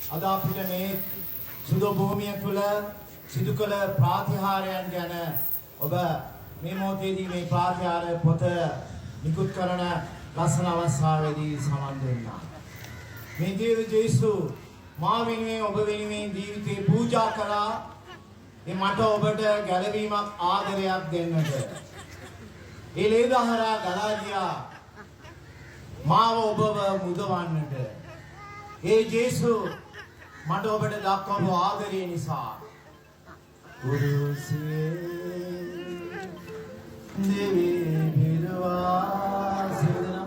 අද අපිට මේ සුදු භූමිය තුළ සිදු කළ ප්‍රාතිහාරයන් ගැන ඔබ මේ මොහොතේදී මේ ප්‍රාතිහාර පොත නිකුත් කරන ලස්සන අවස්ථාවේදී සමන් දෙන්න. මේ දේව ජේසු මා වෙනුවෙන් ඔබ වෙනුවෙන් ජීවිතේ පූජා කළා. ඒ මට ඔබට ගැලවීමක් ආදරයක් දෙන්නට. ඒ ලේ දහරා ගලා ගියා මාව ඔබව මුදවන්නට. ඒ ජේසු මට ඔබට දක්වපු ආදරය නිසා කුරුසේ දෙවි පිරවා සිදනම්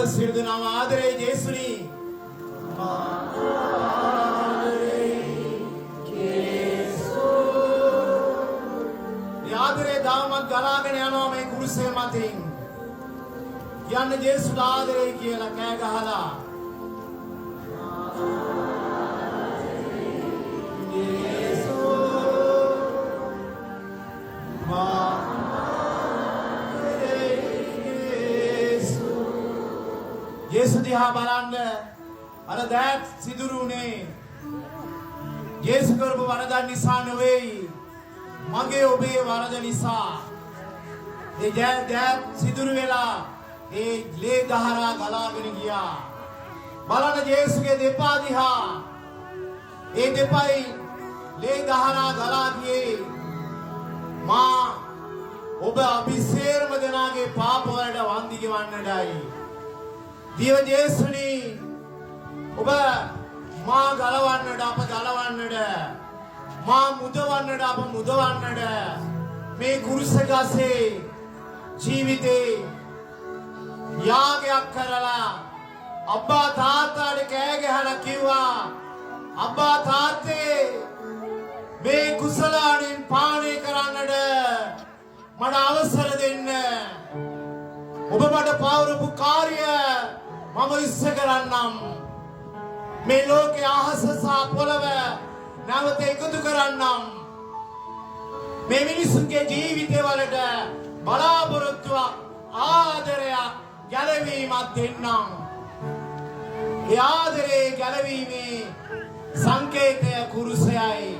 සිරුදු නාම ආදරේ ජේසුනි ආදරේ දාමත් ගලාගෙන යනවා මේ කුරුසේ මතින් යන්න ජේසුට ආදරේ කියලා කෑ ගහලා ජේසු දිහා බලන්න අර දැත් සිදුරුනේ ජේසු කරපු වරදන් නිසා නෙවෙයි මගේ ඔබේ වරද නිසා ඒ දැත් සිදුරු වෙලා ඒ ලේ දහරා ගලාගෙන ගියා බලන්න ජේසුගේ දෙපා දිහා ඒ දෙපයි ලේ දහරා ගලා ගියේ මා ඔබ අපි සේරම දෙනාගේ පාප වලට වන්දි ගෙවන්නටයි දිව ජේසුනි ඔබ මා ගලවන්නට අප ගලවන්නට මා මුදවන්නට අප මුදවන්නට මේ කුරුසගසේ ජීවිතේ යාගයක් කරලා අබ්බා තාත්තාට කෑ ගහලා කිව්වා අබ්බා තාත්තේ මේ කුසලාණින් පානය කරන්නට මට අවසර දෙන්න ඔබ මට පවරපු කාර්ය මම ඉස්ස කරන්නම් මේ ලෝකේ අහස සහ පොළව නැවත එකතු කරන්නම් මේ මිනිසුන්ගේ ජීවිතවලට බලාපොරොත්තුවක් ආදරයක් ගැලවීමක් දෙන්නම් ඒ ආදරේ ගැලවීමේ සංකේතය කුරුසයයි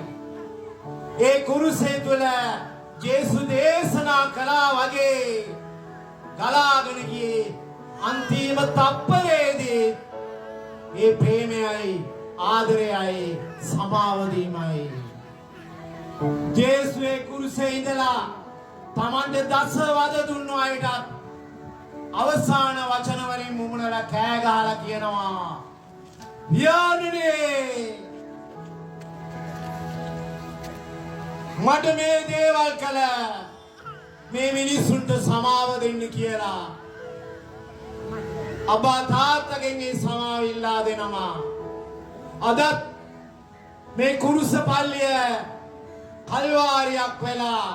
ඒ කුරුසේ තුළ ජේසු දේශනා කළා වගේ ගලාගෙන ගියේ අන්තිම තප්පරේදී මේ ප්‍රේමයයි ආදරයයි සමාව දීමයි ජේසුවේ කුරුසේ ඉඳලා තමන්ට දස වද දුන්නු අයටත් අවසාන වචන වලින් මුමුණලා කෑ ගහලා කියනවා "පියාණනේ මට මේ දේවල් කළ මේ මිනිසුන්ට සමාව දෙන්න කියලා අබ්බා තාත්තගෙන් මේ සමාව ඉල්ලා දෙනවා අදත් මේ කුරුස පල්ලිය කල්වාරියක් වෙලා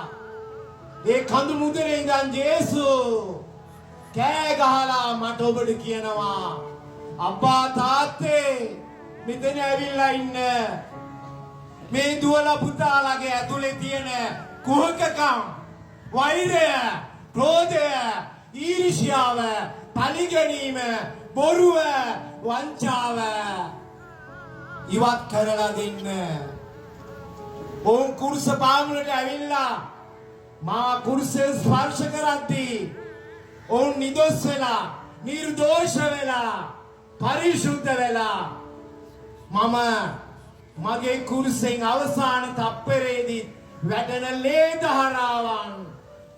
ඒ කඳු මුදලේ ඉඳන් ජේසු කෑ ගහලා මට ඔබට කියනවා අබ්බා තාත්තේ මෙතන ඇවිල්ලා ඉන්න මේ දුවලා පුතාලාගේ ඇතුලේ තියෙන කුහකකම් වෛරය, ක්‍රෝධය, ඊර්ෂ්‍යාව, පලිගැනීම, බොරුව, වංචාව ඉවත් කරලා දෙන්න. ඔවුන් කුරුස පාමුලට ඇවිල්ලා මා කුරුසේ ස්පර්ශ කරද්දී ඔවුන් නිදොස් වෙලා, නිර්දෝෂ වෙලා, පරිශුද්ධ වෙලා මම මගේ කුරුසෙන් අවසාන තප්පරේදී වැඩන ලේ දහරාවන්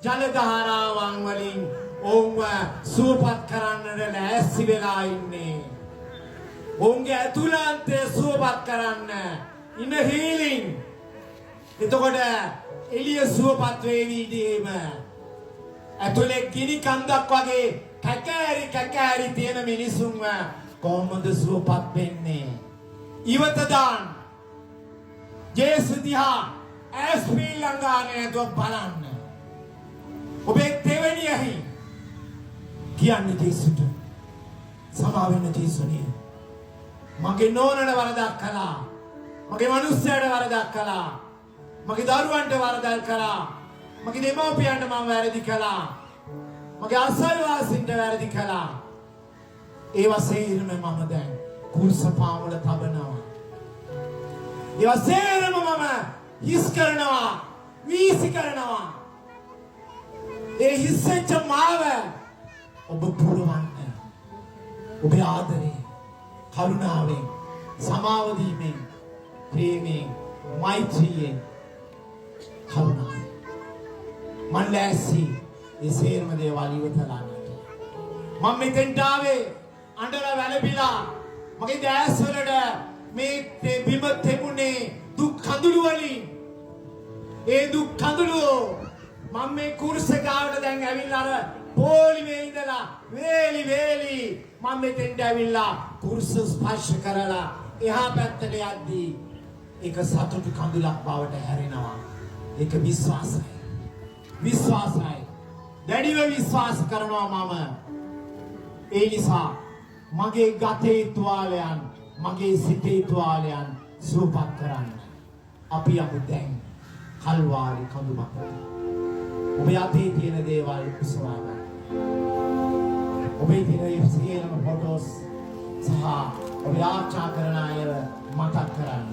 ජල දහරාවන් වලින් ඔවුන්ව සුවපත් කරන්නට ලෑස්ති වෙලා ඉන්නේ. ඔවුන්ගේ ඇතුළාන්තය සුවපත් කරන්න ඉන්න හීලින්. එතකොට එළිය සුවපත් වේවිදීම ඇතුලේ ගිනි කන්දක් වගේ කැකෑරි තියෙන මිනිසුන්ව කොහොමද සුවපත් වෙන්නේ? ඉවත දාන්න ජේසු දිහා ඇස් පිල්ලංගානේ නැතුව බලන්න. ඔබේ තෙවැනි ඇහි කියන්නේ ජේසුට සමා වෙන්න ජේසුනේ මගේ නෝනට වරදක් කළා මගේ මිනිස්සයාට වරදක් කළා මගේ දරුවන්ට වරදක් කළා මගේ දෙමව්පියන්ට මම වැරදි කළා මගේ අසල්වාසීන්ට වැරදි කළා ඒවා සේරම මම දැන් කුරුසපාමුල තබනවා ඒවා සේරම මම හිස් කරනවා වීසි කරනවා ඒ හිස්සෙච්ච මාව ඔබ පුරවන්න ඔබේ ආදරේ කරුණාවෙන් සමාව දීමෙන් ප්‍රේමයෙන් මෛත්‍රියෙන් කරුණාවෙන් මන් ලෑස්ති ඒ සේරම දේවල් ඉවතලා ගන්න මම මෙතෙන්ට ආවේ අඬලා වැළපිලා මගේ දැස් වලට මේ බිම තෙමුනේ දුක් කඳුළු වලින් ඒ දුක් කඳුළු මම මේ කුරුස ගාවට දැන් ඇවිල්ලා අර පොලිමේ ඉඳලා වේලි මම මෙතෙන්ට ඇවිල්ලා කුරුස ස්පර්ශ කරලා එහා පැත්තට යද්දී ඒක සතුටු කඳුලක් බවට හැරෙනවා ඒක විශ්වාසයි දැඩිව විශ්වාස කරනවා මම ඒ නිසා මගේ ගතේ තුවාලයන් මගේ සිතේ තුවාලයන් සුවපත් කරන්න අපි යමු දැන් කල්වාරි කඳු මත ඔබේ අතේ තියෙන දේවල් උසවා ගන්න ඔබේ තියෙන සියලුම ෆොටෝස් සහ ඔබේ ආරක්ෂා කරන අයව මතක් කරන්න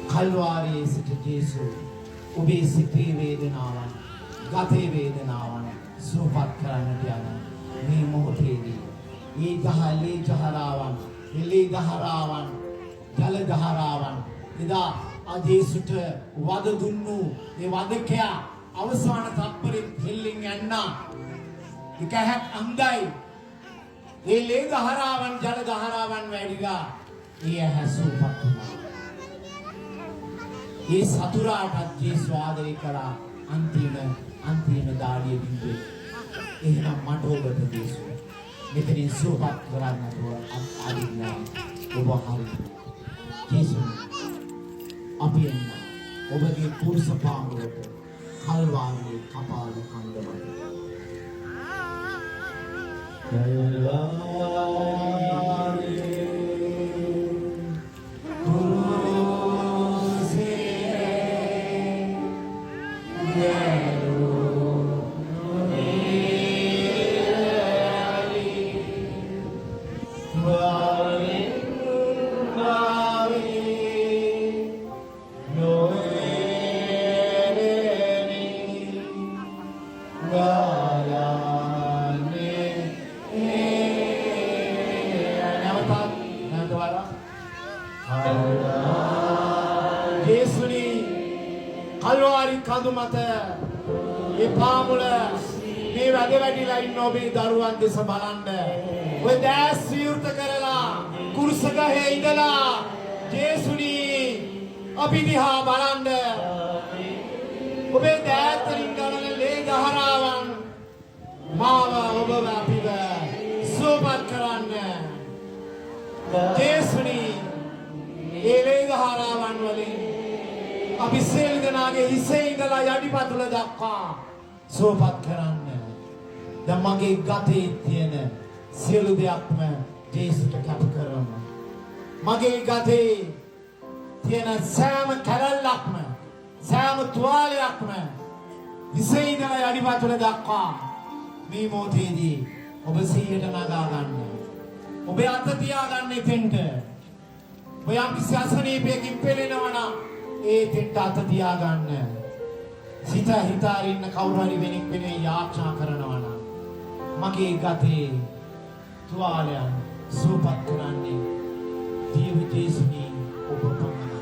කල්වාරියේ සිට ජේසු ඔබේ සිතේ වේදනාවන් ගතේ වේදනාවන් සුවපත් කරන්නට යන මේ මොහොතේදී මේ දහලේ ජහරාවන් එලේ දහරාවන් ජල දහරාවන් එදා ජේසුට වද දුන්නු ඒ වදකයා අවසාන තත්පරෙත් හෙල්ලෙන් යන්නා එකහක් අන්දයි ඒ ලේ දහරාවන් ජල දහරාවන් වැඩිලා ඒ හැසුපත් වුණා ඒ සතුරාටත් ජේසු ආදරය කළා අන්තිම දාඩිය බින්දුවේ එහෙනම් මට ඔබට ජේසු මෙතනින් සුවපත් කරන්නට අදින්න ඔබ හරි ජේසු අපි එන්න ඔබගේ කුරුස පාමුලට කල්වාරියේ කපාල කන්දමට කඳු මත මේ පාමුල මේ වැඩ වැඩිලා ඉන්න ඔබේ දරුවන් දෙස බලන්න ඔය දැස් විවෘත කරලා කුරුස ගහේ ඉඳලා ජේසුනි අපි දිහා බලන්න ඔබේ දෑතරින් ගලන ලේ දහරාවන් මාව ඔබව අපිව සුවපත් කරන්න ජේසුනි ඒ ලේ දහරාවන් වලින් අපි සියලු දෙනාගේ හිසේ ඉඳලා යටිපතුල දක්වා සුවපත් කරන්න. දැන් මගේ ගතේ තියෙන සියලු දෙයක්ම ජේසුට කැප කරමු. මගේ ගතේ තියෙන සෑම කැලලක්ම සෑම තුවාලයක්ම හිසේ ඉඳලා යටිපතුල දක්වා මේ මොහොතේදී ඔබ සිහියට නගා ගන්න. ඔබේ අත තියාගන්න එතෙන්ට. ඔබ යම් කිසි අසනීපයකින් පෙළෙනවා නම් ඒ තෙන්ට අත තියාගන්න. හිතා ඉන්න කවුරු හරි වෙනෙක් වෙනේ යාචනා කරනවා නම් මගේ ගතේ තුවාලයන් සුවපත් කරන්නේ දේව ජේසුනි ඔබ පමණයි.